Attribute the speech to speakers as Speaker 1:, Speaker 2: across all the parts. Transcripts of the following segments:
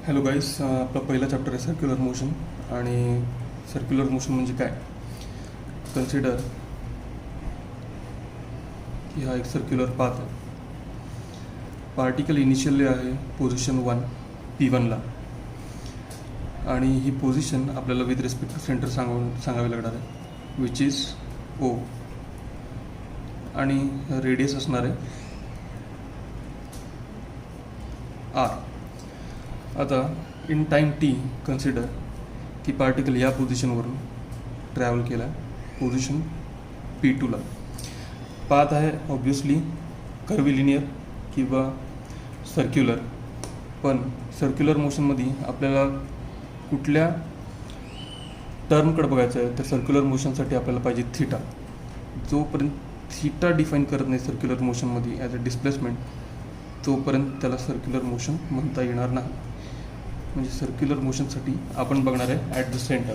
Speaker 1: Hello गाईस, आपला पहिला chapter आहे सर्क्युलर मोशन. आणि सर्क्युलर मोशन म्हणजे काय. कन्सिडर की हा एक सर्क्युलर पाथ आहे. पार्टिकल इनिशियली आहे पोझिशन 1 P1ला, आणि ही पोझिशन आपल्याला विथ रिस्पेक्ट टू सेंटर सांगावी लागणार आहे, विच इज O. आणि रेडियस असणार आहे R. आता इन टाईम T कन्सिडर की पार्टिकल या पोझिशनवरून ट्रॅव्हल केला पोझिशन P2ला. पाथ आहे ऑब्वियसली कर्विलिनियर किंवा सर्क्युलर, पण सर्क्युलर मोशनमध्ये आपल्याला कुठल्या टर्मकडे बघायचं आहे तर सर्क्युलर मोशनसाठी आपल्याला पाहिजे थीटा. जोपर्यंत थीटा डिफाईन करत नाही सर्क्युलर मोशनमध्ये ॲज अ डिस्प्लेसमेंट, तोपर्यंत त्याला सर्क्युलर मोशन म्हणता येणार नाही. म्हणजे सर्क्युलर मोशनसाठी आपण बघणार आहे at the centre.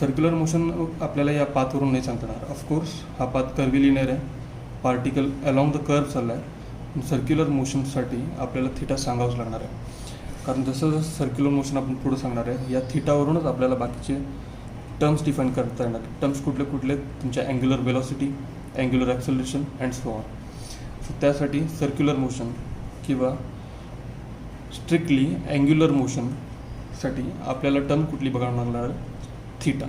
Speaker 1: Circular motion आपल्याला या पाथवरून नाही सांगता येणार. ऑफकोर्स हा पाथ कर्विलिनियर आहे, पार्टिकल अलॉंग द कर्व चालला आहे. सर्क्युलर मोशनसाठी आपल्याला थीटा सांगावंच लागणार आहे, कारण जसं जसं सर्क्युलर मोशन आपण पुढं सांगणार आहे या थीटावरूनच आपल्याला बाकीचे टर्म्स डिफाईन करता येणार. टर्म्स कुठले कुठले, तुमच्या angular velocity, angular acceleration and so on. So त्यासाठी सर्क्युलर मोशन किंवा स्ट्रिक्टली अँग्युलर मोशनसाठी आपल्याला टर्म कुठली बघावं लागणार आहे, थीटा.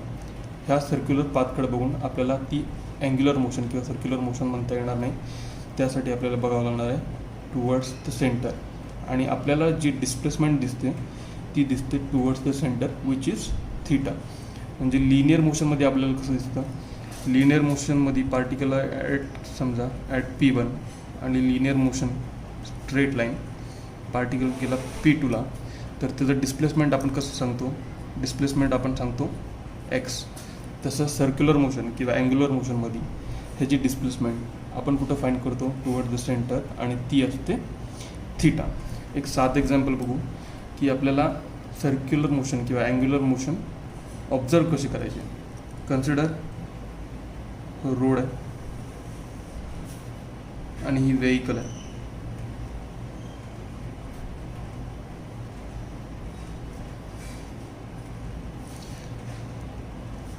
Speaker 1: ह्या सर्क्युलर पाथकडे बघून आपल्याला ती अँग्युलर मोशन किंवा सर्क्युलर मोशन म्हणता येणार नाही. त्यासाठी आपल्याला बघावं लागणार आहे टुवर्ड्स द सेंटर, आणि आपल्याला जी डिस्प्लेसमेंट दिसते ती दिसते towards the centre which is theta. म्हणजे लिनियर मोशनमध्ये आपल्याला कसं दिसतं, लिनियर मोशनमध्ये पार्टिकल ॲट समजा ॲट P1 आणि linear motion straight line particle गेला P2ला, तर त्याचं डिस्प्लेसमेंट आपण कसं सांगतो, डिस्प्लेसमेंट आपण सांगतो x. तसं सर्क्युलर मोशन किंवा अँग्युलर मोशनमध्ये ह्याची डिस्प्लेसमेंट आपण कुठं फाईंड करतो, टुवर्ड द सेंटर, आणि ती असते थीटा. एक साधं एक्झाम्पल बघू की आपल्याला सर्क्युलर मोशन किंवा अँग्युलर मोशन ऑब्झर्व कशी करायची. कन्सिडर रोड आहे आणि ही व्हेइकल आहे.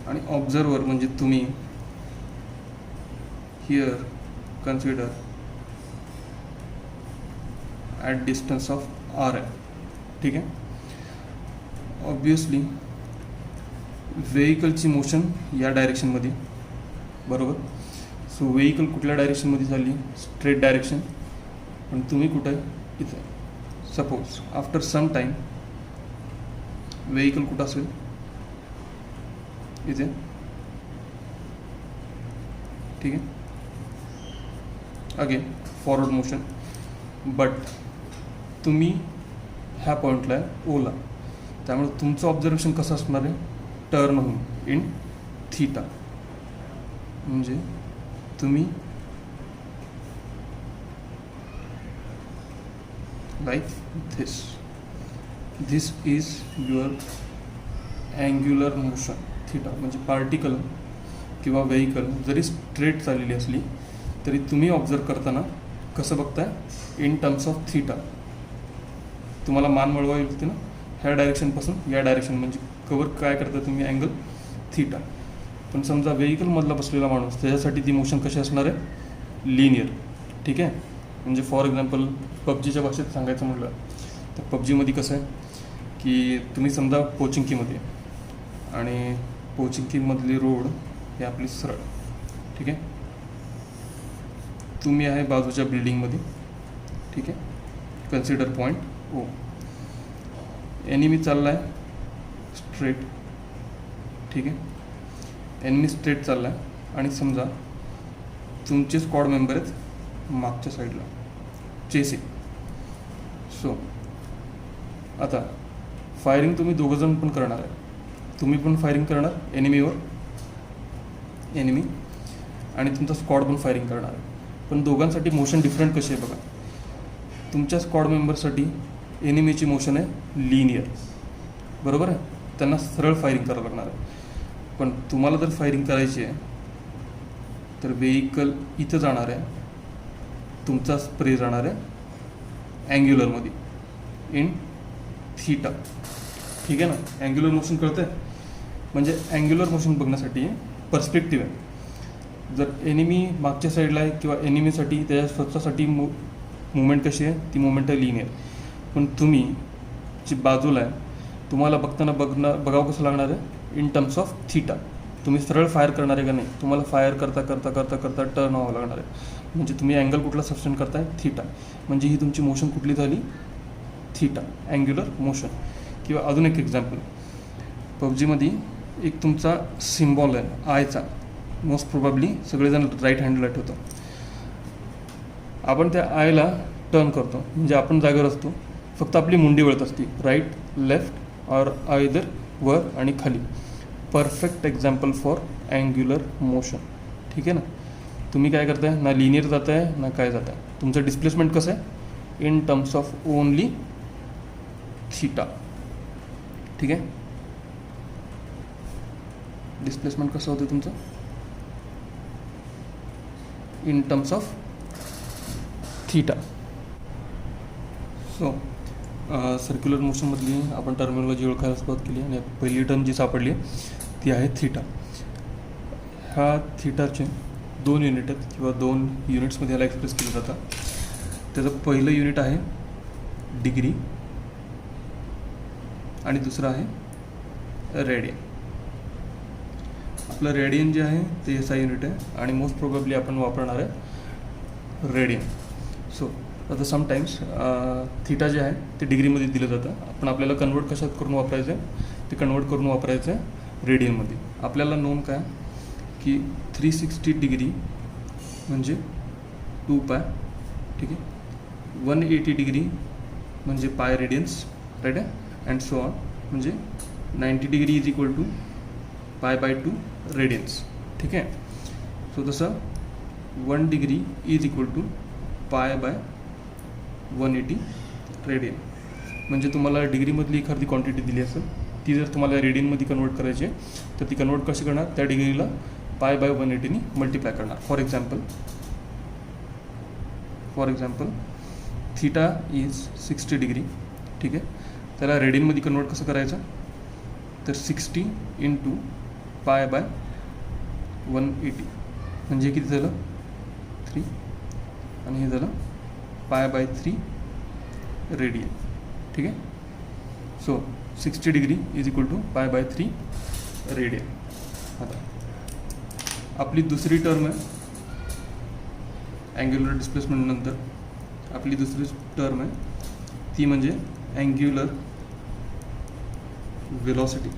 Speaker 1: आणि ऑब्झर्वर म्हणजे तुम्ही here consider at distance of R आहे. ठीक आहे. ऑब्वियसली व्हेइकलची मोशन या डायरेक्शनमध्ये, बरोबर. सो व्हेइकल कुठल्या डायरेक्शनमध्ये झाली, स्ट्रेट डायरेक्शन, पण तुम्ही कुठं आहे, इथे. Suppose after some time vehicle कुठं असेल, इथे. ठीक आहे. अगेन फॉरवर्ड मोशन, बट तुम्ही ह्या पॉईंटला आहे ओला, त्यामुळे तुमचं ऑब्झर्वेशन कसं असणार आहे, टर्न होऊन इन थीटा. म्हणजे तुम्ही like this is your angular motion theta. म्हणजे पार्टिकल किंवा व्हेइकल जरी स्ट्रेट चाललेली असली तरी तुम्ही ऑब्झर्व करताना कसं बघताय, इन टर्म्स ऑफ थीटा. तुम्हाला मान वळवावी लागते ना ह्या डायरेक्शनपासून या डायरेक्शन, म्हणजे कवर काय करता तुम्ही, अँगल थीटा. पण समजा व्हेइकलमधला बसलेला माणूस, त्याच्यासाठी ती मोशन कशी असणार आहे, लिनियर. ठीक आहे. म्हणजे फॉर एक्झाम्पल पबजीच्या भाषेत सांगायचं म्हटलं तर पबजीमध्ये कसं आहे की तुम्ही समजा पोचिंकीमध्ये, आणि पोचिंकीमधली रोड हे आपली सरळ. ठीक आहे. तुम्ही आहे बाजूच्या बिल्डिंगमध्ये. ठीक आहे. Consider point O. एनिमी चालला आहे स्ट्रेट. ठीक आहे. एनिमी स्ट्रेट चालला आहे, आणि समजा तुमचे स्क्वॉड मेंबर आहेत मागच्या साईडला चेसिंग. सो आता फायरिंग तुम्ही दोघंजण पण करणार आहे. तुम्ही पण फायरिंग करणार एनिमीवर, एनिमी, आणि तुमचा स्क्वॉड पण फायरिंग करणार आहे. पण दोघांसाठी मोशन डिफरंट कशी आहे बघा. तुमच्या स्क्वॉड मेंबरसाठी एनिमीची मोशन आहे लिनियर, बरोबर आहे. त्यांना सरळ फायरिंग करावं लागणार आहे. पण तुम्हाला जर फायरिंग करायची आहे तर व्हेइकल इथं जाणार आहे, तुमचा स्प्रे जाणार आहे अँग्युलरमध्ये इन थीटा. ठीक आहे ना. अँग्युलर मोशन कळतं आहे. म्हणजे अँग्युलर मोशन बघण्यासाठी पर्स्पेक्टिव्ह आहे. जर एनिमी मागच्या साईडला आहे किंवा एनिमीसाठी त्याच्या स्वतःसाठी मुवमेंट कशी आहे, ती मुवमेंट आहे लिनियर. पण तुम्ही जी बाजूला आहे तुम्हाला बघताना बघावं कसं लागणार आहे, इन टर्म्स ऑफ थीटा. तुम्ही सरळ फायर करणार आहे का नाही, तुम्हाला फायर करता करता करता करता टर्न व्हावं लागणार आहे. म्हणजे तुम्ही अँगल कुठला सस्टेन करताय, थीटा. म्हणजे ही तुमची मोशन कुठली झाली, थीटा, अँग्युलर मोशन. किंवा अजून एक एक्झाम्पल, पबजीमध्ये एक तुमचा सिम्बॉल आहे आयचा. मोस्ट प्रोबॅबली सगळेजण राईट हँडला ठेवतो. आपण त्या आयला टर्न करतो म्हणजे आपण जागेवर असतो, फक्त आपली मुंडी वळत असते राईट, लेफ्ट और आयदर वर आणि खाली. Perfect example for angular motion. ठीक आहे ना. तुम्ही काय करताय, ना लिनियर जात आहे ना काय जात आहे. तुमचं डिस्प्लेसमेंट कसं आहे, in terms of only theta. ठीक आहे. डिस्प्लेसमेंट कसं होतं तुमचं, in terms of theta. So circular मोशनमधली आपण टर्मिनॉलॉजी ओळखायला सुरुवात केली आणि पहिली टर्म जी सापडली ती आहे थीटा. ह्या थीटाचे 2 युनिट आहेत किंवा 2 युनिट्समध्ये याला एक्सप्रेस केलं जातं. त्याचं पहिलं युनिट आहे डिग्री आणि दुसरं आहे रेडियन. आपलं रेडियन जे आहे ते SI युनिट आहे आणि मोस्ट प्रोबेबली आपण वापरणार आहे रेडियन. सो आता समटाईम्स थीटा जे आहे ते डिग्रीमध्ये दिलं जातं. आपण आपल्याला कन्वर्ट कशात करून वापरायचं आहे, ते कन्वर्ट करून वापरायचं आहे रेडियनमध्ये. आपल्याला नोन काय की 360 डिग्री म्हणजे 2 पाय. ठीक आहे. 180 डिग्री म्हणजे पाय रेडियन्स, राईट आहे. And so on. म्हणजे 90 degree is equal to pi by 2 radians. ठीक आहे. सो तसं 1 degree is equal to pi by 180 radian. म्हणजे तुम्हाला डिग्रीमधली एखादी क्वांटिटी दिली असेल, ती जर तुम्हाला रेडियनमध्ये कन्वर्ट करायची आहे तर ती कन्वर्ट कशी करणार, त्या डिग्रीला पाय बाय 180 मल्टिप्लाय करणार. For example theta is 60 degree. ठीक आहे. त्याला रेडियनमध्ये कन्वर्ट कसं करायचं, तर 60 इंटू पाय बाय 180 म्हणजे किती झालं, 3. आणि हे झालं पाय बाय 3 रेडियन. ठीक आहे. So 60 degree is equal to pi by 3 radian. आता आपली दुसरी टर्म आहे अँग्युलर डिस्प्लेसमेंट नंतर. आपली दुसरी टर्म आहे ती म्हणजे अँग्युलर वेलॉसिटी.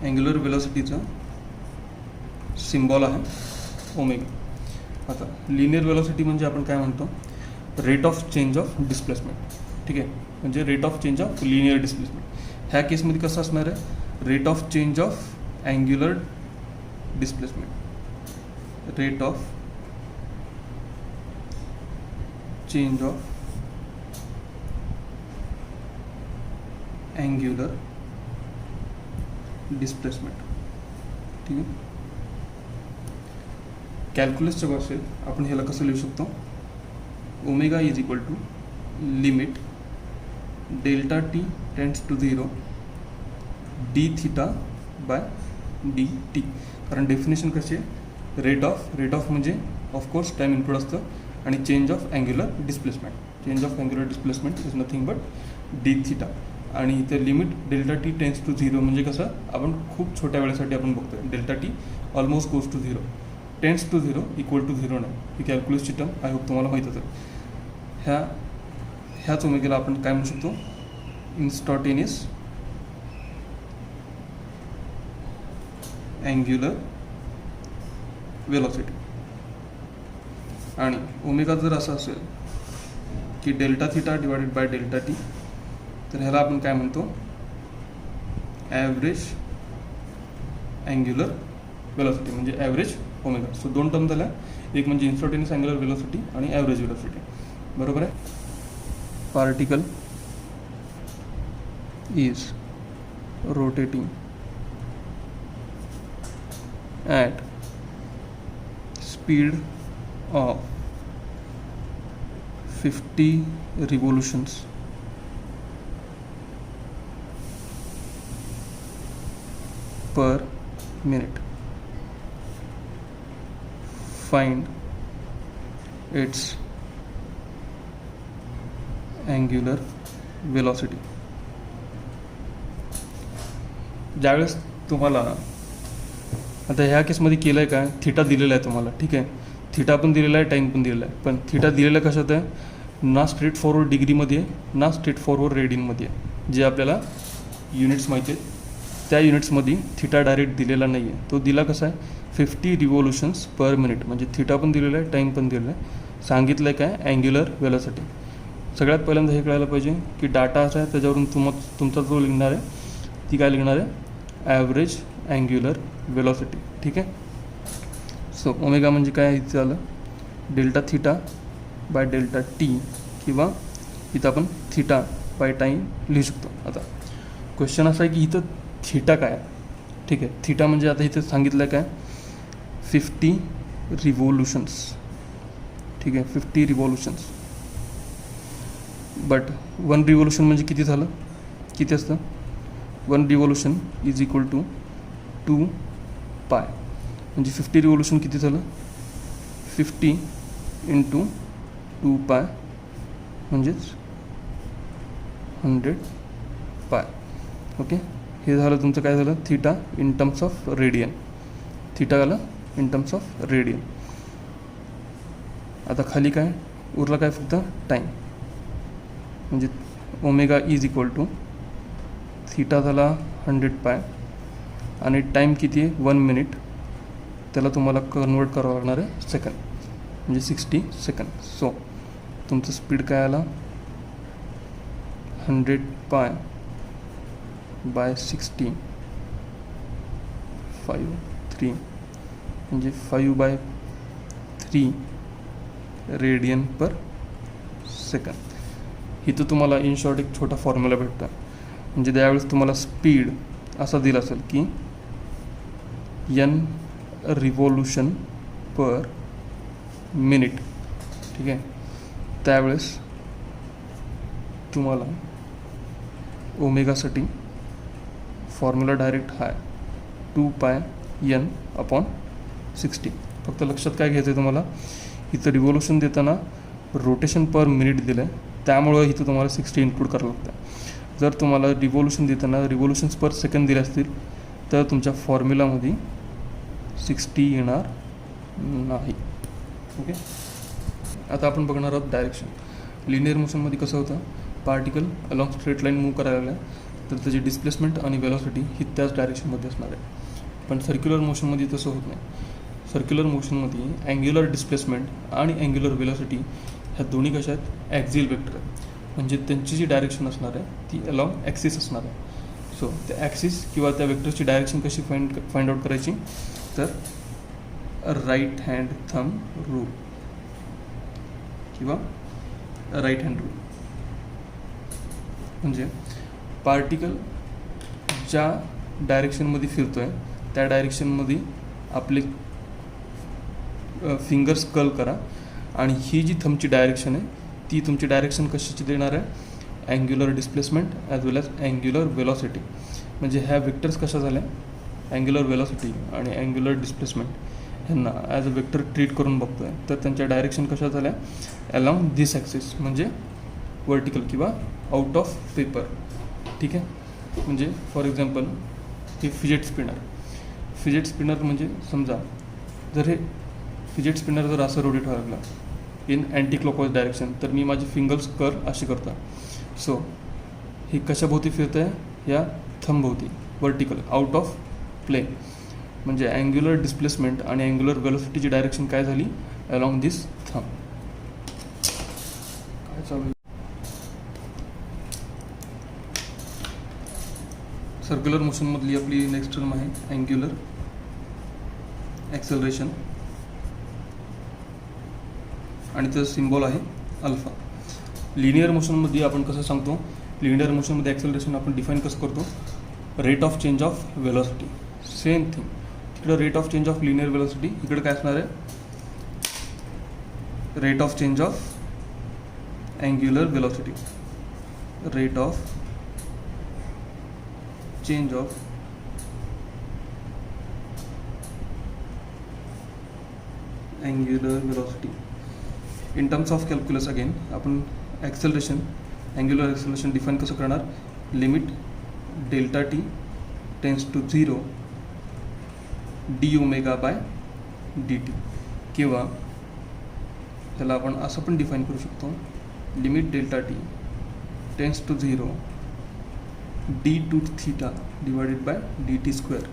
Speaker 1: अँग्युलर वेलॉसिटीचा सिम्बॉल आहे ओमेगा. आता लिनियर वेलॉसिटी म्हणजे आपण काय म्हणतो, rate of change of displacement. ठीक आहे. म्हणजे rate of change of linear displacement. ह्या केसमध्ये कसं असणार आहे, rate of change of angular displacement. Rate of change of angular displacement. ठीक आहे. कॅल्क्युलसच्या भाषेत आपण ह्याला कसं लिहू शकतो, omega is equal to limit delta t tends to 0 d theta by d t. कारण डेफिनेशन कशी आहे, रेट ऑफ म्हणजे ऑफकोर्स टाईम इनपुट असतं आणि change of angular displacement. Change of angular displacement is nothing but d theta. आणि इथे limit delta t tends to 0 म्हणजे कसं, आपण खूप छोट्या वेळेसाठी आपण बघतोय delta t almost goes to 0. Tends to 0 equal to 0 नाही. ही कॅल्क्युलसची टर्म आय होप तुम्हाला माहीतच आहे. ह्याच ओमेगाला आपण काय म्हणू शकतो, इन्स्टंटेनियस अँग्युलर वेलॉसिटी. आणि ओमेगा जर असं असेल की delta theta divided by delta T, तर ह्याला आपण काय म्हणतो, ॲव्हरेज अँग्युलर वेलॉसिटी म्हणजे ॲव्हरेज ओमेगा. सो 2 टर्म झाल्या, एक म्हणजे इन्स्टंटेनियस अँग्युलर वेलॉसिटी आणि ॲव्हरेज वेलॉसिटी. बरोबर आहे. Particle is rotating at speed of 50 revolutions per minute. Find its angular velocity. ज्यावेळेस तुम्हाला आता ह्या केसमध्ये केलं आहे काय, थिटा दिलेला आहे तुम्हाला, ठीक आहे, थिटा पण दिलेला आहे, टाईम पण दिलेला आहे, पण थिटा दिलेला कशात आहे, ना स्ट्रेट फॉरवर्ड डिग्रीमध्ये आहे ना स्ट्रेट फॉरवर्ड रेडियनमध्ये आहे. जे आपल्याला युनिट्स माहिती आहेत त्या युनिट्समध्ये थिटा डायरेक्ट दिलेला नाही आहे. तो दिला कसा आहे, 50 रिव्होल्युशन्स पर मिनिट, म्हणजे थिटा पण दिलेला आहे, टाईम पण दिलेला आहे. सांगितलं आहे काय, अँग्युलर वेलोसिटी. सगळ्यात पहिल्यांदा हे कळायला पाहिजे की डाटा असा आहे, त्याच्यावरून तुमचा जो लिहिणार आहे ती काय लिहिणार आहे, ॲव्हरेज अँग्युलर वेलोसिटी. ठीक आहे. सो ओमेगा म्हणजे काय इथं झालं, delta theta bye delta t, किंवा इथं आपण थिटा बाय टाईम लिहू शकतो. आता क्वेश्चन असा आहे की इथं थिटा काय आहे. ठीक आहे, थिटा म्हणजे आता इथं सांगितलं आहे काय, 50 रिव्होल्युशन्स. ठीक आहे, 50 रिव्होल्युशन्स. बट 1 रिव्होल्युशन म्हणजे किती झालं, किती असतं, 1 रिव्होल्युशन इज इक्वल टू 2 पाय, म्हणजे 50 रिव्होल्युशन किती झालं, 50 इंटू 2 पाय म्हणजेच 100 पाय. ओके, हे झालं तुमचं काय झालं, theta in terms of radian. Theta झालं इन टर्म्स ऑफ रेडियन. आता खाली काय उरला, काय फक्त टाईम, म्हणजे omega is equal to theta झाला 100 पाय आणि टाईम किती आहे 1 मिनिट, त्याला तुम्हाला कन्वर्ट करावं लागणार आहे सेकंड, म्हणजे 60 सेकंड. सो तुमचं स्पीड काय आला, 100 पाय बाय 60 5 म्हणजे 5/3 रेडियन पर सेकंड. इथं तुम्हाला इन शॉर्ट एक छोटा फॉर्म्युला भेटतो, म्हणजे त्यावेळेस तुम्हाला स्पीड असा दिला असेल की n रिव्होल्युशन पर मिनिट. ठीक आहे, त्यावेळेस तुम्हाला ओमेगासाठी फॉर्म्युला डायरेक्ट हा आहे 2 पाय n/60. फक्त लक्षात काय घ्यायचं आहे तुम्हाला, इथं रिव्होल्युशन देताना रोटेशन पर मिनिट दिलं आहे, त्यामुळं इथं तुम्हाला 60 इन्क्लूड करावं लागतं. जर तुम्हाला रिव्होल्युशन देताना रिव्होल्युशन्स पर सेकंड दिले असतील तर तुमच्या फॉर्म्युलामध्ये 60 येणार नाही. ओके, आता आपण बघणार आहोत डायरेक्शन. लिनियर मोशनमध्ये कसं होतं, particle along straight line move करायला लागला तर त्याची डिस्प्लेसमेंट आणि वेलॉसिटी ही त्याच डायरेक्शनमध्ये असणार आहे. पण सर्क्युलर मोशनमध्ये तसं होत नाही. सर्क्युलर मोशनमध्ये अँग्युलर डिस्प्लेसमेंट आणि अँग्युलर वेलॉसिटी ह्या दोन्ही कशा आहेत, ॲक्झियल वेक्टर आहेत, म्हणजे त्यांची जी डायरेक्शन असणार आहे ती अलॉंग ॲक्सिस असणार आहे. सो त्या ॲक्सिस किंवा त्या वेक्टरची डायरेक्शन कशी फाइंड आउट करायची, तर राईट हँड थंब रूल किंवा राईट हँड रूल. म्हणजे पार्टिकल ज्या डायरेक्शनमध्ये फिरतो आहे त्या डायरेक्शनमध्ये आपले फिंगर्स कर्ल करा आणि ही जी थंबची डायरेक्शन आहे ती तुमची डायरेक्शन कशाची देणार आहे, अँग्युलर डिस्प्लेसमेंट ॲज वेल ॲज अँग्युलर वेलॉसिटी. म्हणजे ह्या वेक्टर्स कशा झाल्या, अँग्युलर वेलॉसिटी आणि अँग्युलर डिस्प्लेसमेंट ह्यांना ॲज अ वेक्टर ट्रीट करून बघतो आहे, तर त्यांच्या डायरेक्शन कशा झाल्या, अलॉंग दिस ॲक्सिस, म्हणजे वर्टिकल किंवा आउट ऑफ पेपर. ठीक आहे, म्हणजे फॉर एक्झाम्पल हे फिजेट स्पिनर म्हणजे समजा जर हे फिजेट स्पिनर जर असं रोटेट व्हायला लागला इन अँटी क्लॉकवाईज डायरेक्शन, तर मी माझे फिंगर्स कर्ल असे करतो. सो हे कशाभोवती फिरतं आहे, या थंबभोवती, वर्टिकल आउट ऑफ प्लेन. म्हणजे अँग्युलर डिस्प्लेसमेंट आणि अँग्युलर वेलोसिटीची डायरेक्शन काय झाली, अलॉंग दिस थंब. काय चालू आहे, सर्क्युलर मोशनमधली आपली नेक्स्ट टर्म आहे अँग्युलर ॲक्सेलरेशन आणि त्याचा सिम्बॉल आहे अल्फा. लिनियर मोशनमध्ये आपण कसं सांगतो, लिनियर मोशनमध्ये ॲक्सेलरेशन आपण डिफाईन कसं करतो, rate of change of velocity. Same thing तिकडं rate of change of linear velocity, इकडे काय असणार आहे, rate of change of angular velocity. Rate of change of angular velocity. In terms of calculus again आपण acceleration, angular acceleration define कसं करणार, limit delta t tends to 0 d omega by d t, किंवा त्याला आपण असं पण define करू शकतो, limit delta t tends to 0 d two theta divided by d t square.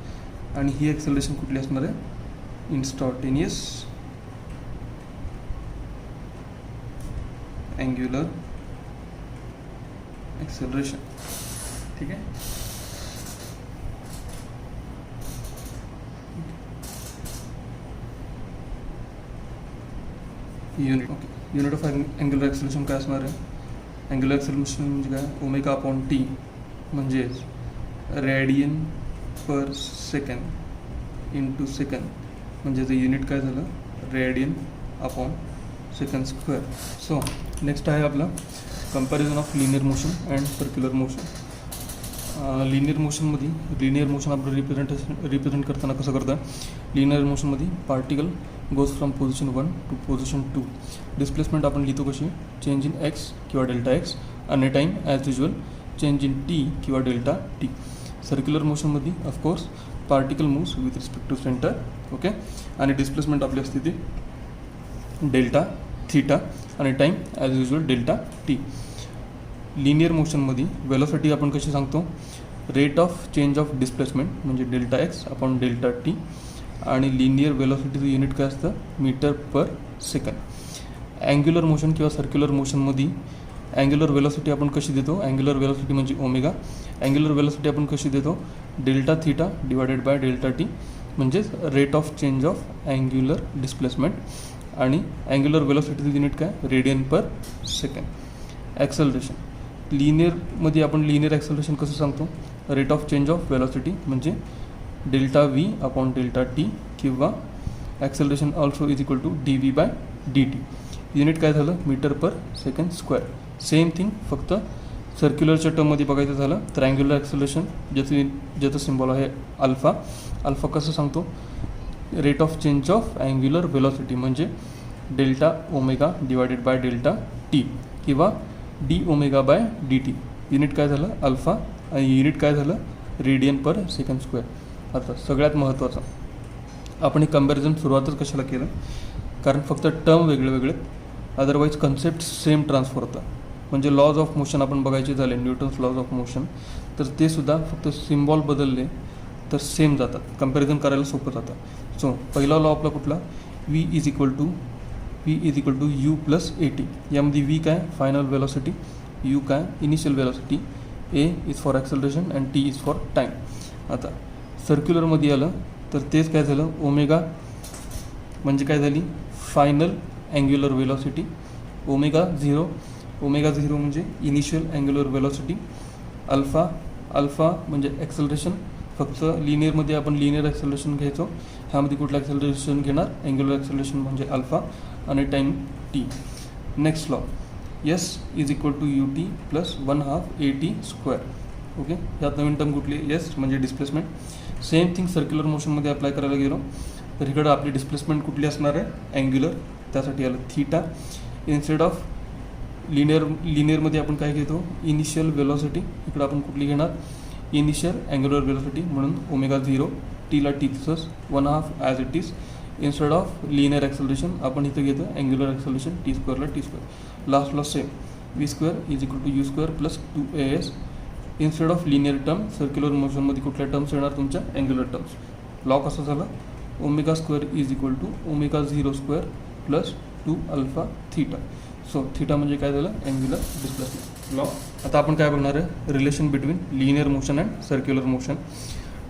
Speaker 1: आणि ही ॲक्सेलरेशन कुठली असणार आहे, इंस्टंटेनियस अँग्युलर ॲक्सेलरेशन. ठीक आहे. Unit, okay, unit of angular acceleration काय असणार आहे, अँग्युलर ॲक्सेलरेशन म्हणजे काय, ओमेगा अपॉन टी म्हणजेच radian per second into second, म्हणजे ते युनिट काय झालं, radian upon second square. So next आहे आपला comparison of linear motion and circular motion. Linear मोशनमध्ये, लिनियर मोशन आपण रिप्रेझेंट करताना कसं करतं, लिनियर मोशनमध्ये particle goes from position 1 to position 2. Displacement आपण लिहितो कशी, चेंज इन एक्स किंवा डेल्टा एक्स, आणि time as usual change in t किंवा डेल्टा टी. सर्क्युलर मोशनमध्ये of course particle moves with respect to centre, okay, आणि डिस्प्लेसमेंट आपली असते ती डेल्टा थीटा, आणि time as usual delta t. Linear मोशनमध्ये वेलोसिटी आपण कशी सांगतो, rate of change of displacement म्हणजे delta x upon delta t, आणि लिनियर वेलोसिटीचं युनिट काय असतं, metre per second. Angular motion किंवा सर्क्युलर मोशनमध्ये अँग्युलर वेलोसिटी आपण कशी देतो, अँग्युलर वेलोसिटी म्हणजे ओमेगा, अँग्युलर वेलोसिटी आपण कशी देतो, delta theta divided by delta t, म्हणजेच rate of change of angular displacement, आणि अँग्युलर वेलोसिटीचं युनिट काय, रेडियन पर सेकंड. ॲक्सेलरेशन, लिनियरमध्ये आपण लिनियर ॲक्सेलरेशन कसं सांगतो, rate of change of velocity म्हणजे delta v upon delta t, किंवा acceleration also is equal to d v by d t. Unit काय झालं, metre per second square. Same thing, फक्त सर्क्युलरच्या टर्ममध्ये बघायचं झालं तर अँग्युलर ॲक्सेलरेशन ज्याचं सिम्बॉल आहे अल्फा. अल्फा कसं सांगतो, rate of change of angular velocity म्हणजे delta omega divided by delta t, किंवा d omega by d t. Unit काय झालं अल्फा, आणि युनिट काय झालं रेडियन पर सेकंड स्क्वेअर. आता सगळ्यात महत्त्वाचं, आपण हे कंपॅरिझन सुरुवातच कशाला केलं, कारण फक्त टर्म वेगळे वेगळे, अदरवाईज कन्सेप्ट सेम ट्रान्सफर होतं. म्हणजे लॉज ऑफ मोशन आपण बघायचे झाले, न्यूटन्स लॉज ऑफ मोशन, तर ते सुद्धा फक्त सिम्बॉल बदलले तर सेम जातात, कंपॅरिझन करायला सोपं जातं. सो पहिला लॉ आपला कुठला, v is equal to u plus a t. यामध्ये व्ही काय फायनल वेलोसिटी, यू काय initial velocity, a is for acceleration and t is for time. आता सर्क्युलरमध्ये आलं तर तेच काय झालं, ओमेगा म्हणजे काय झाली final angular velocity, omega zero म्हणजे इनिशियल अँग्युलर वेलोसिटी, अल्फा म्हणजे ॲक्सेलरेशन. फक्त लिनियरमध्ये आपण लिनियर ॲक्सेलरेशन घ्यायचो, ह्यामध्ये कुठलं ॲक्सेलरेशन घेणार, अँग्युलर ॲक्सेलरेशन म्हणजे अल्फा, आणि time t. Next law, s is equal to u t plus 1/2 a t square. Okay, ह्यात नवीन टर्म कुठली, एस म्हणजे डिस्प्लेसमेंट. सेम थिंग सर्क्युलर मोशनमध्ये अप्लाय करायला गेलो तर इकडं आपली डिस्प्लेसमेंट कुठली असणार आहे, अँग्युलर, त्यासाठी आलं थीटा. इन्स्टेड ऑफ लिनियरमध्ये आपण काय घेतो, इनिशियल वेलोसिटी, इकडं आपण कुठली घेणार, इनिशियल अँग्युलर वेलोसिटी, म्हणून ओमेगा 0, टीला टी तसंच 1/2 as it is. Instead of linear acceleration आपण इथं घेतो अँग्युलर ॲक्सेलरेशन, टी स्क्वेअरला टी स्क्वेअर. लास्टला same, v square is equal to u square plus 2as. Instead of linear term circular मोशनमध्ये कुठल्या टर्म्स येणार, तुमच्या अँग्युलर टर्म्स. लॉ कसा झाला, omega square is equal to omega 0 square plus 2 alpha theta. So theta म्हणजे काय झालं, angular displacement law. आता आपण काय बघणार आहे, relation between linear motion and circular motion.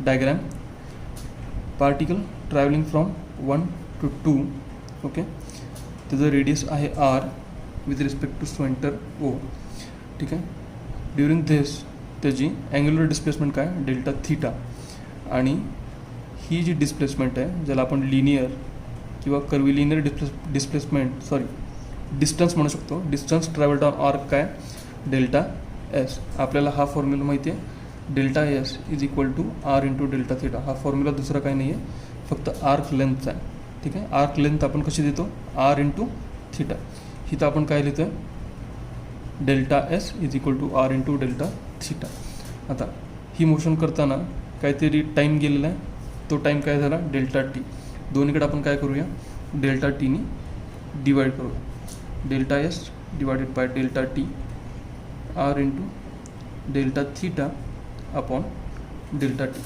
Speaker 1: Diagram, particle travelling from 1 to 2, okay, त्याचं रेडियस आहे r with respect to centre O. ठीक आहे. ड्युरिंग दिस त्याची अँग्युलर डिस्प्लेसमेंट काय, डेल्टा थीटा. आणि ही जी डिस्प्लेसमेंट आहे ज्याला आपण लिनियर किंवा कर्व्हिलिनियर डिस्टन्स म्हणू शकतो. डिस्टन्स ट्रॅव्हल्ड ऑन आर्क काय, डेल्टा एस. आपल्याला हा फॉर्म्युला माहिती आहे, delta s is equal to r into delta theta. हा फॉर्म्युला दुसरा काही नाही आहे, फक्त आर्क लेंथचा आहे. ठीक आहे. आर्क लेंथ आपण कशी देतो, आर इंटू थिटा. इथं आपण काय लिहितो आहे, delta s is equal to r into delta theta. आता ही मोशन करताना काहीतरी टाईम गेलेला आहे, तो टाईम काय झाला, डेल्टा टी. दोन्हीकडे आपण काय करूया, डेल्टा टीनी डिवाइड करूया. Delta s divided by delta t r into delta theta upon delta t.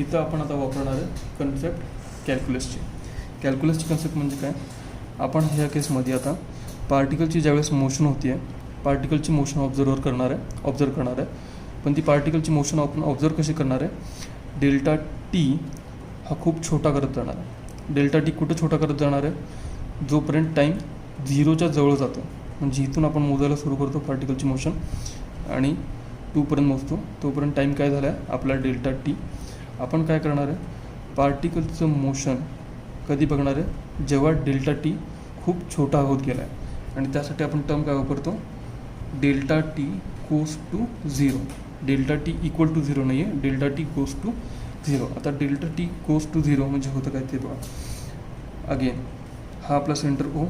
Speaker 1: इथं आपण आता वापरणार आहे कन्सेप्ट कॅल्क्युलसची. कॅल्क्युलसची कन्सेप्ट म्हणजे काय, आपण ह्या केसमध्ये आता पार्टिकलची ज्यावेळेस मोशन होती आहे, पार्टिकलची मोशन ऑब्झर्व करणार आहे. पण ती पार्टिकलची मोशन आपण ऑब्झर्व कशी करणार आहे, डेल्टा टी हा खूप छोटा करत जाणार आहे. डेल्टा टी कुठं छोटा करत जाणार आहे, जोपर्यंत टाईम 0च्या जवळ जातो. म्हणजे इथून आपण मोजायला सुरू करतो पार्टिकलची मोशन आणि 2पर्यंत मोजतो, तोपर्यंत टाईम काय झाला आहे आपला डेल्टा टी. आपण काय करणार आहे, पार्टिकलचं मोशन कधी बघणार आहे, जेव्हा डेल्टा टी खूप छोटा होत गेला आहे. आणि त्यासाठी आपण टर्म काय वापरतो, delta t goes to 0. Delta t equal to 0 नाही आहे, डेल्टा टी गोज टू 0. आता डेल्टा टी गोज टू 0 म्हणजे होतं काय ते बघा. अगेन हा आपला centre O,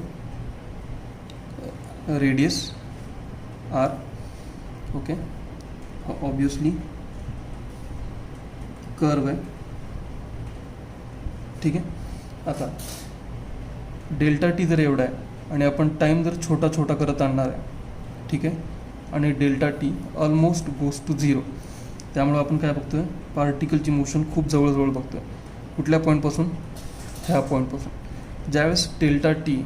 Speaker 1: radius r, okay. Obviously curve आहे, ठीक आहे. आता डेल्टा टी जर एवढा आहे आणि आपण टाईम जर छोटा छोटा करत आणणार आहे, ठीक आहे, आणि delta t almost goes to 0, त्यामुळे आपण काय बघतोय, पार्टिकलची मोशन खूप जवळजवळ बघतोय. कुठल्या पॉईंटपासून, ह्या पॉईंटपासून. ज्यावेळेस डेल्टा टी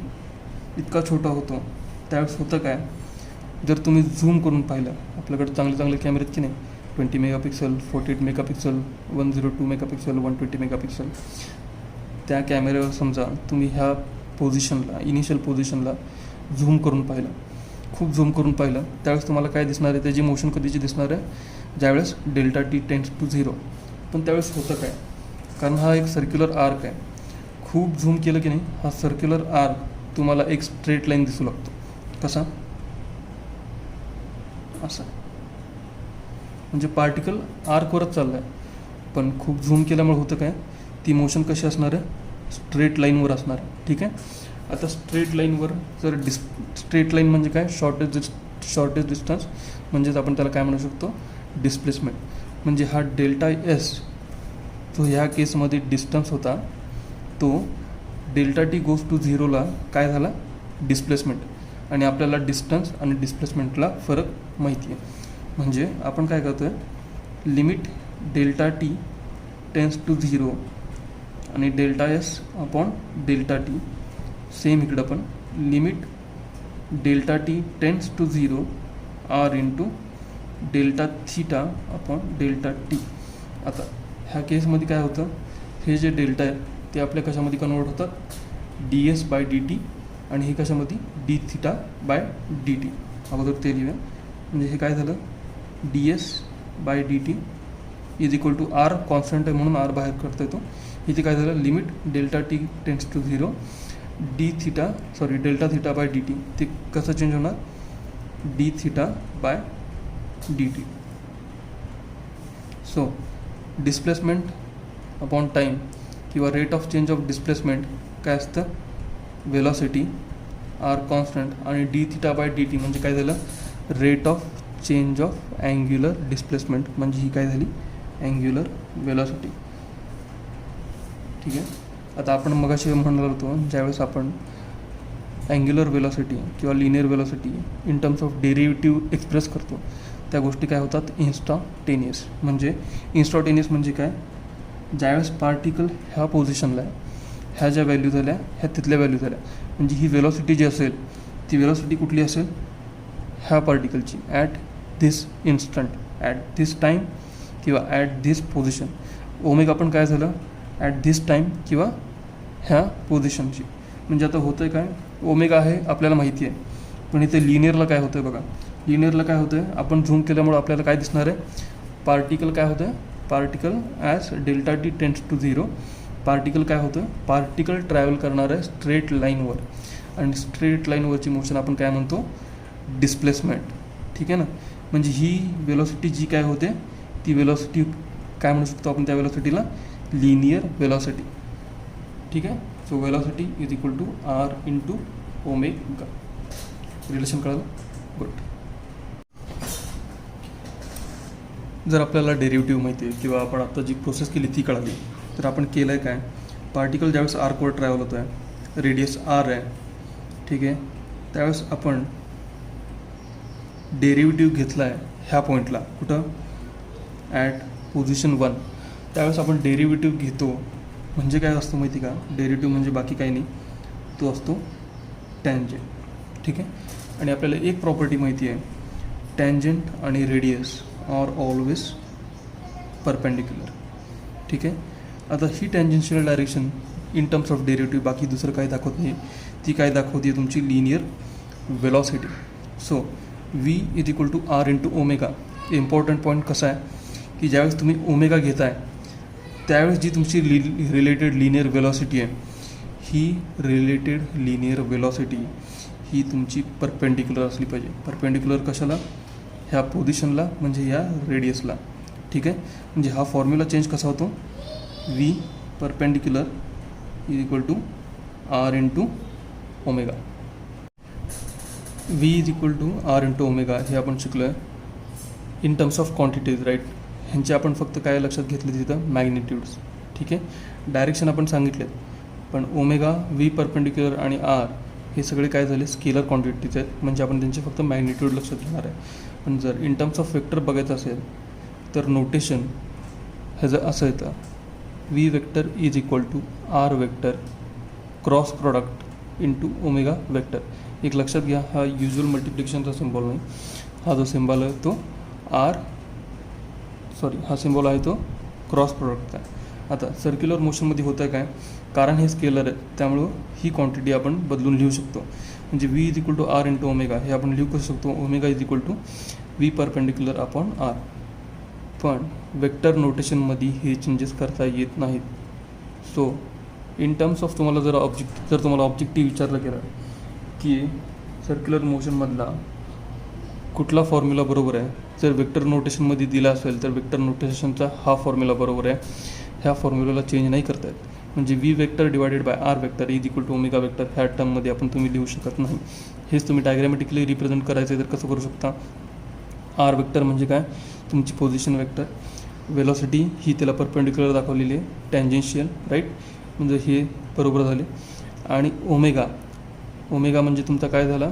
Speaker 1: इतका छोटा होतो त्यावेळेस होतं काय, जर तुम्ही झूम करून पाहिलं, आपल्याकडे चांगले चांगले कॅमेरे आहेत की नाही, 20 मेगापिक्सल, 48 मेगापिक्सल, 102 मेगापिक्सल, 120 मेगापिक्सल. त्या कॅमेऱ्यावर समजा तुम्ही ह्या पोझिशनला, इनिशियल पोझिशनला झूम करून पाहिलं, खूप झूम करून पाहिलं, त्यावेळेस तुम्हाला काय दिसणार आहे, त्याची मोशन कधीची दिसणार आहे, ज्यावेळेस डेल्टा टी टेंड्स टू 0. पण त्यावेळेस होतं काय, कारण हा एक सर्क्युलर आर्क आहे, खूप झूम केलं की नाही, हा सर्क्युलर आर्क तुम्हाला एक स्ट्रेट लाईन दिसू लागतो. कसा, असं. म्हणजे पार्टिकल आर्कवरच चालला आहे, पण खूप झूम केल्यामुळे होतं काय, ती मोशन कशी असणार आहे, स्ट्रेट लाईनवर असणार आहे, ठीक आहे. आता स्ट्रेट लाईनवर जर स्ट्रेट लाईन म्हणजे काय, शॉर्टेज डिस्टन्स, म्हणजेच आपण त्याला काय म्हणू शकतो, डिस्प्लेसमेंट. म्हणजे हा डेल्टा एस जो ह्या केसमध्ये डिस्टन्स होता, तो डेल्टा टी गोज टू 0ला काय झाला, डिस्प्लेसमेंट. आणि आपल्याला डिस्टन्स आणि डिस्प्लेसमेंटला फरक माहिती आहे. म्हणजे आपण काय करतो आहे, limit delta t tends to 0 आणि delta s upon delta t. Same इकडं पण limit delta t tends to 0 r into delta theta upon delta t. आता ह्या केसमध्ये काय होतं, हे जे डेल्टा आहे ते आपल्या कशामध्ये कन्वर्ट होतात, d s by d t, आणि हे कशामध्ये, d theta by d t. अगोदर ते लिहूया. म्हणजे हे काय झालं, d s by d t is equal to r, constant आहे म्हणून आर बाहेर करता येतो. इथे काय झालं, limit delta t tends to 0 delta theta by d t. ते कसं चेंज होणार, d theta by d t. So displacement upon time किंवा rate of change of displacement काय असतं, वेलॉसिटी आर कॉन्स्टंट आणि D theta by d T म्हणजे काय झालं, rate of change of angular displacement. म्हणजे ही काय झाली, अँग्युलर वेलॉसिटी, ठीक आहे. आता आपण मगाशी म्हणणार होतो, ज्यावेळेस आपण अँग्युलर वेलॉसिटी किंवा linear velocity in terms of derivative express करतो, त्या गोष्टी काय होतात, इन्स्टंटेनियस. म्हणजे काय, ज्यावेळेस पार्टिकल ह्या पोझिशनला आहे, ह्या ज्या व्हॅल्यू झाल्या ह्या तिथल्या व्हॅल्यू झाल्या, म्हणजे ही वेलॉसिटी जी असेल ती वेलॉसिटी कुठली असेल, ह्या पार्टिकलची at this instant, at this time किंवा ॲट धिस पोझिशन. ओमेगा पण काय झालं, ॲट धिस टाईम किंवा ह्या पोझिशनची. म्हणजे आता होतं आहे काय, ओमेगा आहे आपल्याला माहिती आहे, पण इथे लिनियरला काय होतं आहे बघा. लिनियरला काय होतं आहे, आपण झूम केल्यामुळे आपल्याला काय दिसणार आहे, पार्टिकल काय होतं आहे, particle as delta t tends to 0, particle काय होतं, पार्टिकल ट्रॅव्हल करणार आहे स्ट्रेट लाईनवर, आणि स्ट्रेट लाईनवरची मोशन आपण काय म्हणतो, डिस्प्लेसमेंट, ठीक आहे ना. म्हणजे ही वेलॉसिटी जी काय होते, ती वेलॉसिटी काय म्हणू शकतो आपण, त्या वेलॉसिटीला लिनियर वेलॉसिटी, ठीक आहे. So velocity is equal to r into omega. Relation कळालं? गुड. जर आपल्याला डेरिव्हेटिव्ह माहिती आहे किंवा आपण आता जी प्रोसेस केली ती कळाली, तर आपण केलं आहे काय, पार्टिकल ज्यावेळेस आर्कवर ट्रॅव्हल होतो आहे, रेडियस आर आहे, ठीक आहे, त्यावेळेस आपण डेरिव्हेटिव्ह घेतला आहे ह्या पॉईंटला, कुठं, ॲट पोझिशन 1. त्यावेळेस आपण डेरिव्हेटिव्ह घेतो म्हणजे काय असतं माहिती का, डेरिव्हेटिव्ह म्हणजे बाकी काही नाही, तो असतो टॅन्जंट. ठीक आहे. आणि आपल्याला एक प्रॉपर्टी माहिती आहे, टॅन्जंट आणि रेडियस आर ऑलवेज परपेंडिक्युलर. ठीक आहे. आता ही tangential direction in terms of derivative बाकी दुसरं काही दाखवत नाही, ती काय दाखवते, तुमची linear velocity. So v is equal to r into omega. Important point कसा आहे की ज्यावेळेस तुम्ही ओमेगा घेताय त्यावेळेस जी तुमची रिलेटेड लिनियर वेलॉसिटी आहे, ही रिलेटेड लिनियर वेलॉसिटी ही तुमची परपेंडिक्युलर असली पाहिजे. परपेंडिक्युलर कशाला, ह्या पोझिशनला म्हणजे या रेडियसला. ठीक आहे. म्हणजे हा फॉर्म्युला चेंज कसा होतो, v perpendicular is equal to r into omega. V is equal to r into omega हे आपण शिकलो आहे in terms of quantities, right. ह्यांचे आपण फक्त काय लक्षात घेतले तिथं, मॅग्निट्यूड्स. ठीक आहे. डायरेक्शन आपण सांगितलेत, पण ओमेगा, व्ही परपेंडिक्युलर आणि आर हे सगळे काय झाले, स्केलर क्वांटिटीज आहेत, म्हणजे आपण त्यांचे फक्त मॅग्निट्यूड लक्षात घेणार आहे. पण जर इन टर्म्स ऑफ वेक्टर बघायचं असेल तर नोटेशन ह्याचं असं येतं, v vector is equal to r vector cross product into omega vector. एक लक्षात घ्या, हा युज्युअल मल्टिप्लिकेशनचा सिम्बॉल नाही, हा जो सिम्बॉल आहे तो हा सिम्बॉल आहे तो क्रॉस प्रॉडक्टचा आहे. आता सर्क्युलर मोशनमध्ये होतं काय, कारण हे स्केलर आहे त्यामुळं ही क्वांटिटी आपण बदलून लिहू शकतो. म्हणजे v is equal to r into omega हे आपण लिहू कसं शकतो, omega is equal to v perpendicular upon r. पण वेक्टर नोटेशनमध्ये हे चेंजेस करता येत नाहीत. सो इन टर्म्स ऑफ तुम्हाला जर तुम्हाला ऑब्जेक्टिव्ह विचारलं गेलं की सर्क्युलर मोशनमधला कुठला फॉर्म्युला बरोबर आहे, जर वेक्टर नोटेशनमध्ये दिला असेल तर वेक्टर नोटेशनचा हा फॉर्म्युला बरोबर आहे, ह्या फॉर्म्युलाला चेंज नाही करता येत. म्हणजे v vector divided by r vector is equal to omega vector ह्या टर्ममध्ये आपण तुम्ही लिहू शकत नाही. हेच तुम्ही डायग्रॅमॅटिकली रिप्रेझेंट करायचं तर कसं करू शकता, आर वेक्टर म्हणजे काय, तुमची पोझिशन वेक्टर, वेलॉसिटी ही त्याला परपेंडिक्युलर दाखवलेली आहे, टॅन्जेन्शियल, राईट, म्हणजे हे बरोबर झाले. आणि ओमेगा म्हणजे तुमचा काय झाला,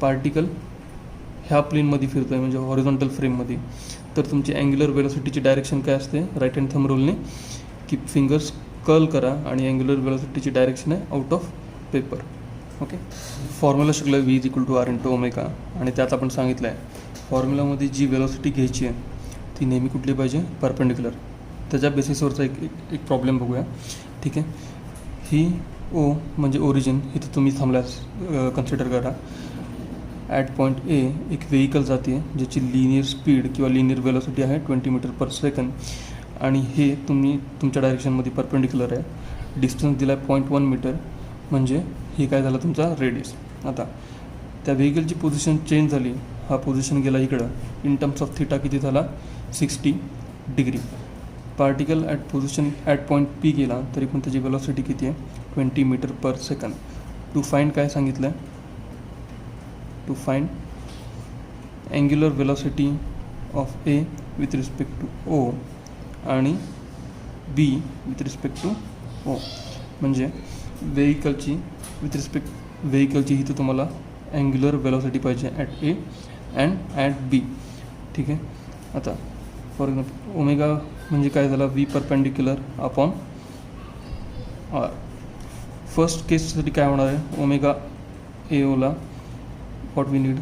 Speaker 1: पार्टिकल ह्या प्लेनमध्ये फिरतो आहे म्हणजे हॉरिझॉन्टल फ्रेममध्ये, तर तुमची अँग्युलर वेलॉसिटीची डायरेक्शन काय असते, राईट हँड थंब रूलने की फिंगर्स कर्ल करा आणि अँग्युलर वेलॉसिटीची डायरेक्शन आहे out of paper. Okay. Formula शिकलो v is equal to r into omega, आणि त्यात आपण सांगितलं आहे फॉर्म्युलामध्ये जी वेलॉसिटी घ्यायची आहे ती नेहमी कुठली पाहिजे, परपेंडिक्युलर. त्याच्या बेसिसवरचा एक प्रॉब्लेम बघूया. ठीक आहे. ही ओ म्हणजे ओरिजिन इथं तुम्ही थांबल्यास कन्सिडर करा. ॲट पॉईंट ए एक व्हेकल जाते ज्याची लिनियर स्पीड किंवा लिनियर वेलॉसिटी आहे 20 मीटर पर सेकंड, आणि हे तुम्ही तुमच्या डायरेक्शनमध्ये परपेंडिक्युलर आहे. डिस्टन्स दिला आहे 0.1 मीटर, म्हणजे हे काय झालं तुमचा रेडियस. आता त्या व्हेकलची पोझिशन चेंज झाली, हा पोझिशन गेला इकडं, इन टर्म्स ऑफ थिटा किती झाला, 60 degree. Particle at point p गेला तरी पण त्याची वेलॉसिटी किती आहे, 20 metre per second. To find काय सांगितलं आहे, to find angular velocity of A with respect to O आणि B with respect to O. म्हणजे व्हेकलची इथं तुम्हाला अँग्युलर वेलॉसिटी पाहिजे at A and at B. ठीक आहे. आता फॉर एक्झाम्पल ओमेगा म्हणजे काय झाला, v perpendicular upon r. First केससाठी काय होणार आहे, ओमेगा ए ओला what we need,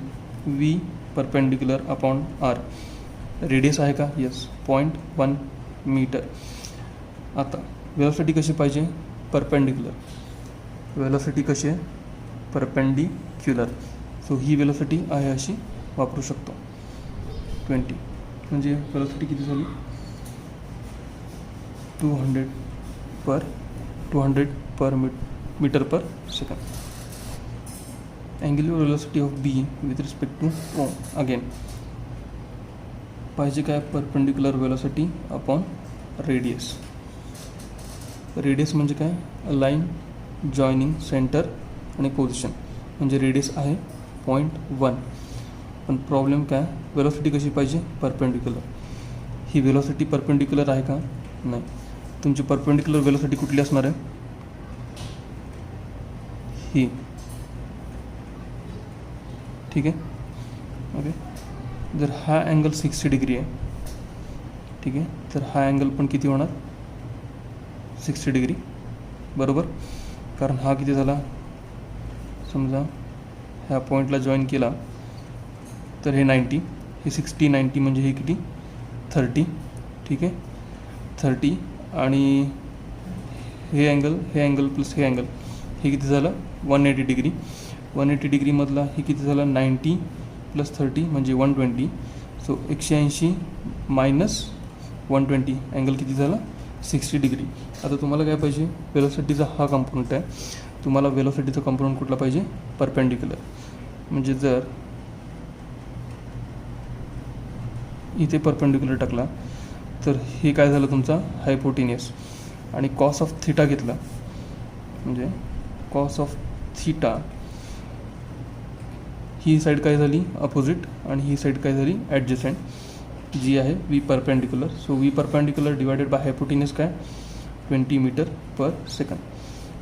Speaker 1: v perpendicular upon r. Radius आहे का, येस, 0.1 मीटर. आता वेलॉसिटी कशी पाहिजे, परपेंडिक्युलर. वेलॉसिटी कशी आहे, परपेंडिक्युलर. सो ही वेलॉसिटी आहे अशी वापरू शकतो, 20. म्हणजे वेलॉसिटी किती झाली, 200 per metre per second. Angular velocity of B with respect to O, again पाहिजे काय, perpendicular velocity upon radius. Radius म्हणजे काय, लाईन जॉईनिंग सेंटर आणि पोझिशन, म्हणजे रेडियस आहे 0.1. पण प्रॉब्लेम काय, वेलोसिटी कशी पाहिजे, परपेंडिक्युलर. ही वेलोसिटी परपेंडिक्युलर आहे का, नाही. तुमची परपेंडिक्युलर वेलोसिटी कुठली असणार आहे, ही. ठीक आहे. ओके, जर हा अँगल 60 डिग्री आहे, ठीक आहे, तर हा अँगल पण किती होणार, 60 डिग्री, बरोबर. कारण हा किती झाला, समजा ह्या पॉईंटला जॉईन केला तर हे 90, हे 60 90 म्हणजे हे किती 30. ठीक आहे, 30. आणि हे अँगल प्लस हे अँगल, हे किती झालं 180 डिग्री. 180 डिग्रीमधला हे किती झालं 90 प्लस 30 म्हणजे 120. सो 180 मायनस 120 अँगल किती झाला 60 डिग्री. आता तुम्हाला काय पाहिजे, वेलोसिटीचा हा कंपोनंट आहे, तुम्हाला वेलोसिटीचा कंपोनंट कुठला पाहिजे, परपेंडिक्युलर. म्हणजे जर इथे परपेंडिक्युलर टाकला तर हे काय झालं तुमचा हायपोटेनियस. आणि कॉस ऑफ थिटा घेतला म्हणजे cos of theta, he side काय झाली अपोजिट आणि ही साईड काय झाली ॲडजस्टंट, जी आहे v perpendicular. So v perpendicular divided by hypotenuse काय 20 metre per second.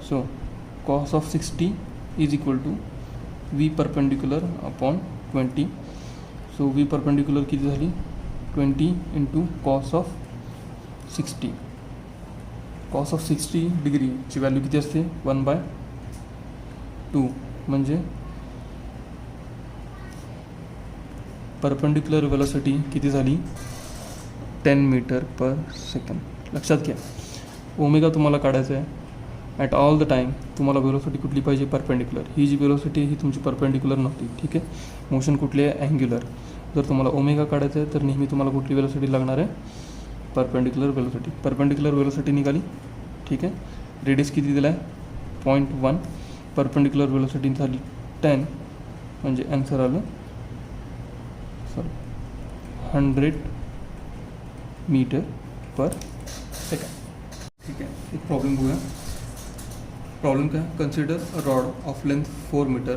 Speaker 1: So cos of 60 is equal to v perpendicular upon 20. So v perpendicular किती झाली 20 into cos of 60. Cos of 60 डिग्रीची value किती असते 1/2. म्हणजे परपेंडिक्युलर वेलोसिटी किती झाली 10 metre per second. लक्षात घ्या, ओमेगा तुम्हाला काढायचं आहे ॲट ऑल द टाईम. तुम्हाला वेलोसिटी कुठली पाहिजे परपेंडिक्युलर. ही जी वेलोसिटी ही तुमची परपेंडिक्युलर नव्हती. ठीक आहे, मोशन कुठली आहे अँग्युलर. जर तुम्हाला ओमेगा काढायचं आहे तर नेहमी तुम्हाला कुठली वेलोसिटी लागणार आहे परपेंडिक्युलर वेलोसिटी. परपेंडिक्युलर वेलोसिटी निघाली. ठीक आहे, रेडियस किती दिला आहे 0.1. परपेंडिक्युलर वेलोसिटी झाली 10 म्हणजे ॲन्सर आलं 100 मीटर पर सेकंड. ठीक आहे, एक प्रॉब्लेम बघूया. प्रॉब्लेम काय, consider a rod of length 4 metre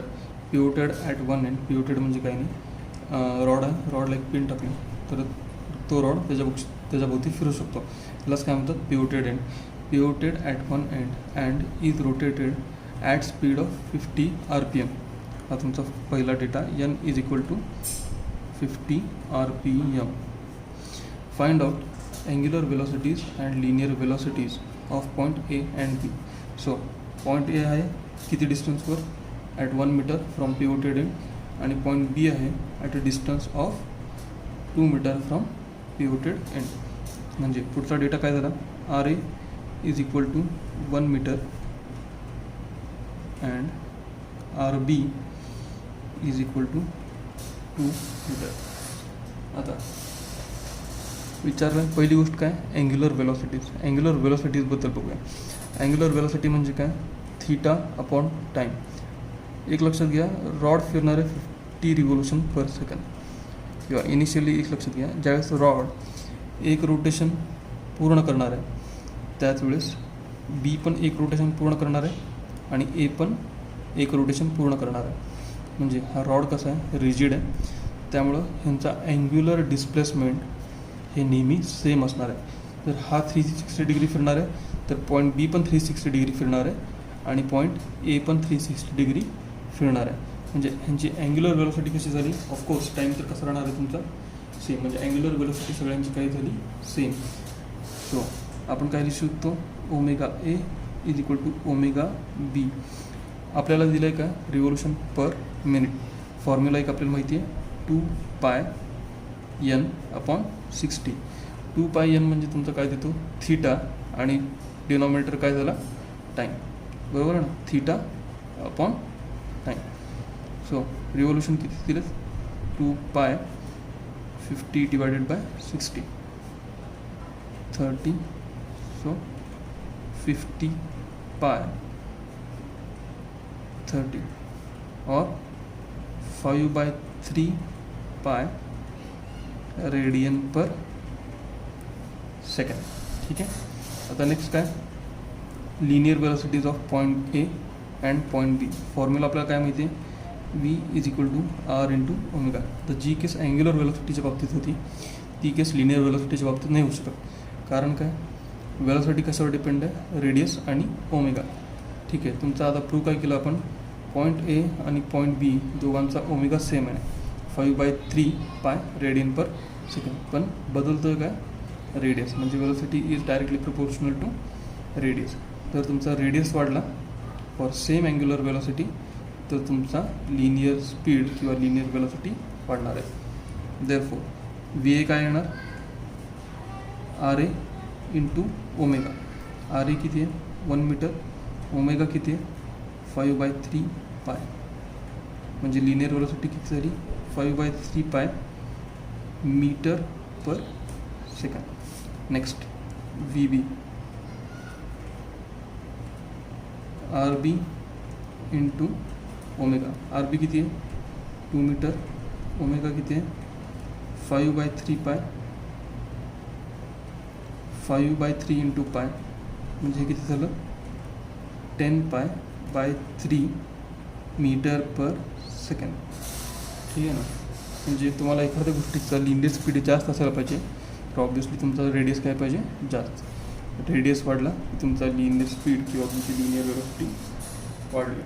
Speaker 1: pivoted at one end. Pivoted म्हणजे काही नाही, रॉड आहे, रॉडला एक पिन टाकली तर तो रॉड त्याच्याभोवती फिरू शकतो. त्यालाच काय म्हणतात pivoted end. Pivoted at one end and is rotated at speed of 50 RPM. हा तुमचा पहिला data. n is equal to 50 RPM. Find out angular velocities and linear velocities of point A and B. So point A आहे किती डिस्टन्सवर at 1 metre from pivoted end आणि point B आहे at a distance of 2 metre from pivoted end. म्हणजे पुढचा data काय झाला RA is equal to 1 metre and RB is equal to 2 metre. आता विचारलं पहिली गोष्ट काय अँग्युलर वेलोसिटीज. अँग्युलर वेलोसिटीजबद्दल बघूया. अँग्युलर वेलोसिटी म्हणजे काय थीटा अपॉन टाईम. एक लक्षात घ्या, रॉड फिरणारे 50 रिव्होल्यूशन पर सेकंड. किंवा इनिशियली एक लक्षात घ्या, ज्यावेळेस रॉड एक रोटेशन पूर्ण करणार आहे त्याच वेळेस बी पण एक रोटेशन पूर्ण करणार आहे आणि ए पण एक रोटेशन पूर्ण करणार आहे. म्हणजे हा रॉड कसा आहे रिजिड आहे, त्यामुळं ह्यांचा अँग्युलर डिस्प्लेसमेंट हे नेहमी सेम असणार आहे. जर हा 360 डिग्री फिरणार आहे तर पॉईंट बी पण 360 डिग्री फिरणार आहे आणि पॉईंट ए पण 360 डिग्री फिरणार आहे. म्हणजे ह्यांची अँग्युलर वेलोसिटी कशी झाली, ऑफकोर्स टाईम तर कसा राहणार आहे तुमचा सेम. म्हणजे अँग्युलर वेलोसिटी सगळ्यांची काय झाली सेम. सो आपण काय लिहू शकतो omega A is equal to omega B. आपल्याला दिलं आहे का रिव्होल्यूशन पर मिनिट. फॉर्म्युला एक आपल्याला माहिती आहे 2πn अपॉन 60. 2πn म्हणजे तुमचं काय देतो थीटा आणि डिनॉमिनेटर काय झाला टाईम, बरोबर ना, theta upon time. So revolution किती दिलं 2π50 डिवाइडेड बाय 60 30. सो 50π30 और 5/3π रेडियन पर सेकंड. ठीक आहे. आता नेक्स्ट काय linear velocities of point A and point B. Formula आपल्याला काय माहिती आहे, v is equal to r into omega. तर जी केस अँग्युलर वेलोसिटीच्या बाबतीत होती ती केस लिनियर वेलोसिटीच्या बाबतीत नाही होऊ शकत. कारण काय, वेलोसिटी कशावर डिपेंड आहे, रेडियस आणि ओमेगा. ठीक आहे, तुमचा आता प्रूव्ह काय केलं आपण, पॉईंट ए आणि पॉईंट बी दोघांचा ओमेगा सेम आहे 5/3 पाय रेडियन पर सेकंड. पण बदलतं काय, रेडियस. म्हणजे velocity is directly proportional to radius. जर तुमचा रेडियस वाढला फॉर सेम अँग्युलर वेलोसिटी तर तुमचा लिनियर स्पीड किंवा लिनियर वेलोसिटी वाढणार आहे. देअरफॉर व्ही ए काय येणार, R A into omega. R A किती आहे 1 मीटर, ओमेगा किती आहे 5/3 पाय. म्हणजे लिनियर वेलोसिटी किती झाली 5/3 pi metre per second. Next v B, r B into omega. R B किती आहे 2 मीटर, ओमेगा किती आहे 5/3 पाय. 5/3 इंटू पाय म्हणजे हे किती झालं 10 पाय/3 मीटर पर सेकंड. ठीक आहे ना. म्हणजे तुम्हाला एखाद्या गोष्टीचा लिनियर स्पीड जास्त असायला पाहिजे तर ऑब्व्हियसली तुमचा रेडियस काय पाहिजे जास्त. रेडियस वाढला की तुमचा लिनियर स्पीड किंवा तुमची लिनियर वेलोसिटी वाढली.